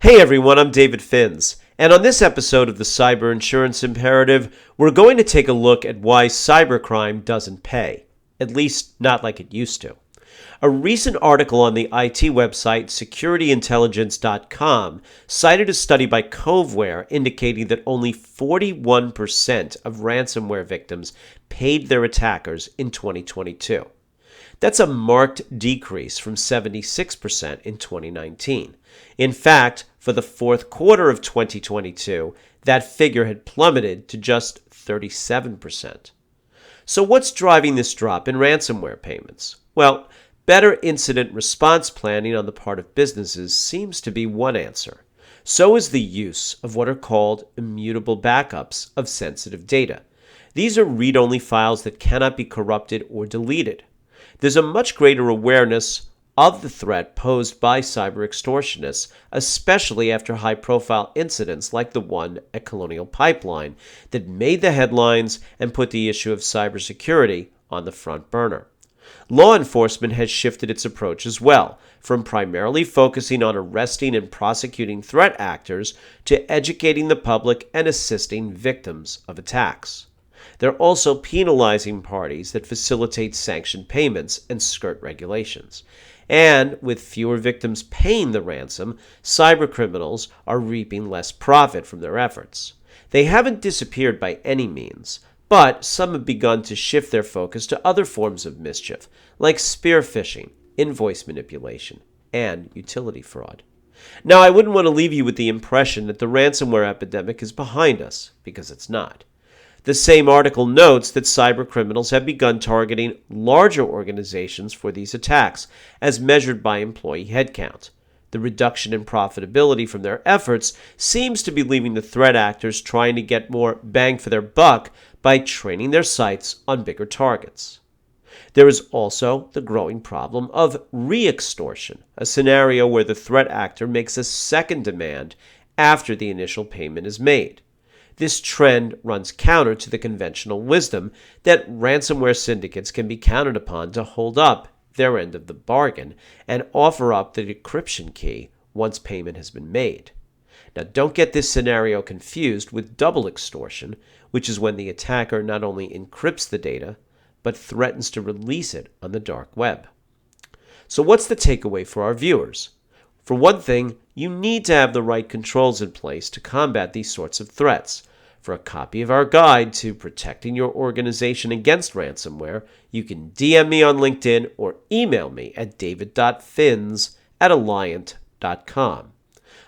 Hey everyone, I'm David Finz, and on this episode of the Cyber Insurance Imperative, we're going to take a look at why cybercrime doesn't pay, at least not like it used to. A recent article on the IT website securityintelligence.com cited a study by Coveware indicating that only 41% of ransomware victims paid their attackers in 2022. That's a marked decrease from 76% in 2019. In fact, for the fourth quarter of 2022, that figure had plummeted to just 37%. So what's driving this drop in ransomware payments? Well, better incident response planning on the part of businesses seems to be one answer. So is the use of what are called immutable backups of sensitive data. These are read-only files that cannot be corrupted or deleted. There's a much greater awareness of the threat posed by cyber extortionists, especially after high-profile incidents like the one at Colonial Pipeline that made the headlines and put the issue of cybersecurity on the front burner. Law enforcement has shifted its approach as well, from primarily focusing on arresting and prosecuting threat actors to educating the public and assisting victims of attacks. They're also penalizing parties that facilitate sanctioned payments and skirt regulations. And with fewer victims paying the ransom, cybercriminals are reaping less profit from their efforts. They haven't disappeared by any means, but some have begun to shift their focus to other forms of mischief, like spear phishing, invoice manipulation, and utility fraud. Now, I wouldn't want to leave you with the impression that the ransomware epidemic is behind us, because it's not. The same article notes that cybercriminals have begun targeting larger organizations for these attacks, as measured by employee headcount. The reduction in profitability from their efforts seems to be leaving the threat actors trying to get more bang for their buck by training their sights on bigger targets. There is also the growing problem of re-extortion, a scenario where the threat actor makes a second demand after the initial payment is made. This trend runs counter to the conventional wisdom that ransomware syndicates can be counted upon to hold up their end of the bargain and offer up the decryption key once payment has been made. Now, don't get this scenario confused with double extortion, which is when the attacker not only encrypts the data, but threatens to release it on the dark web. So what's the takeaway for our viewers? For one thing, you need to have the right controls in place to combat these sorts of threats. For a copy of our guide to protecting your organization against ransomware, you can DM me on LinkedIn or email me at david.finz@alliant.com.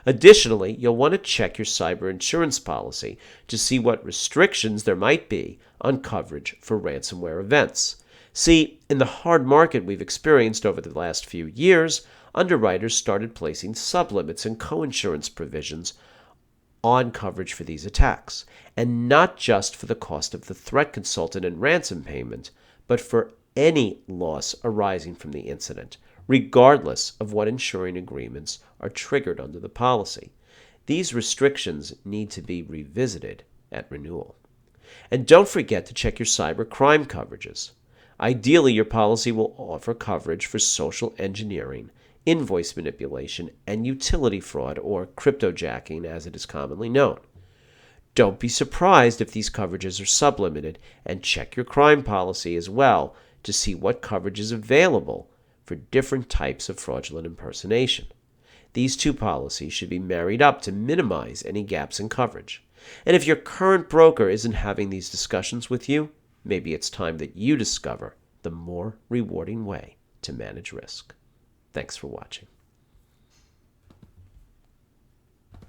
Additionally, you'll want to check your cyber insurance policy to see what restrictions there might be on coverage for ransomware events. See, in the hard market we've experienced over the last few years, underwriters started placing sublimits and coinsurance provisions on coverage for these attacks, and not just for the cost of the threat consultant and ransom payment, but for any loss arising from the incident, regardless of what insuring agreements are triggered under the policy. These restrictions need to be revisited at renewal. And don't forget to check your cybercrime coverages. Ideally, your policy will offer coverage for social engineering, invoice manipulation, and utility fraud, or cryptojacking as it is commonly known. Don't be surprised if these coverages are sublimited, and check your crime policy as well to see what coverage is available for different types of fraudulent impersonation. These two policies should be married up to minimize any gaps in coverage. And if your current broker isn't having these discussions with you, maybe it's time that you discover the more rewarding way to manage risk. Thanks for watching.